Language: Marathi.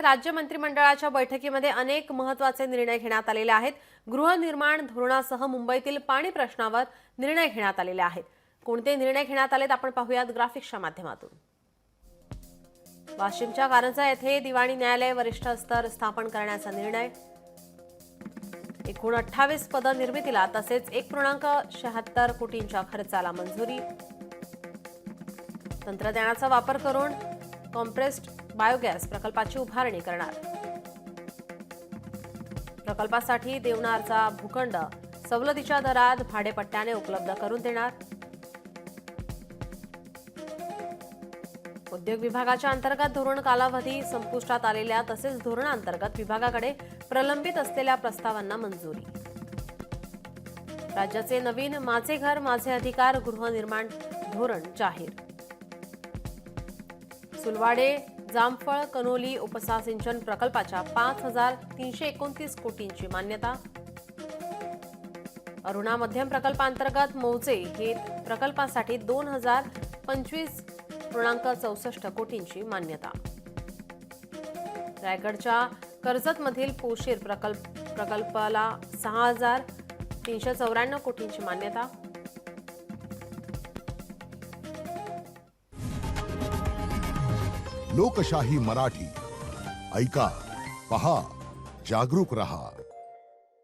राज्य मंत्रिमंडळाच्या बैठकीमध्ये अनेक महत्त्वाचे निर्णय घेण्यात आलेले आहेत। गृहनिर्माण धोरणासह मुंबईतील पाणी प्रश्नावर निर्णय घेण्यात आलेले आहेत। कोणते निर्णय घेण्यात आलेत आपण पाहूयात ग्राफिक्सच्या माध्यमातून। वाशिमच्या कारंजा येथे दिवाणी न्यायालय वरिष्ठ स्तर स्थापन करण्याचा निर्णय। एकूण 28 पद निर्मितीला तसेच 1.76 कोटींच्या खर्चाला मंजुरी। तंत्रज्ञानाचा वापर करून कॉम्प्रेस्ड बायोगॅस प्रकल्पाची उभारणी करणार। प्रकल्पासाठी देवनारचा भूखंड सवलतीच्या दरात भाडेपट्ट्याने उपलब्ध करून देणार। उद्योग विभागाच्या अंतर्गत धोरण कालावधी संपुष्टात आलेल्या तसेच धोरणांतर्गत विभागाकडे प्रलंबित असलेल्या प्रस्तावांना मंजुरी। राज्याचे नवीन माझे घर माझे अधिकार गृहनिर्माण धोरण जाहीर। सुलवाडे जामफळ कनोली उपसा सिंचन प्रकल्पाच्या 5,329 कोटींची मान्यता। अरुणा मध्यम प्रकल्पांतर्गत मौजे हे प्रकल्पासाठी 2,025.64 कोटींची मान्यता। रायगडच्या कर्जतमधील पोशीर प्रकल्पाला 6,394 कोटींची मान्यता। लोकशाही मराठी ऐका, पहा, जागरूक रहा।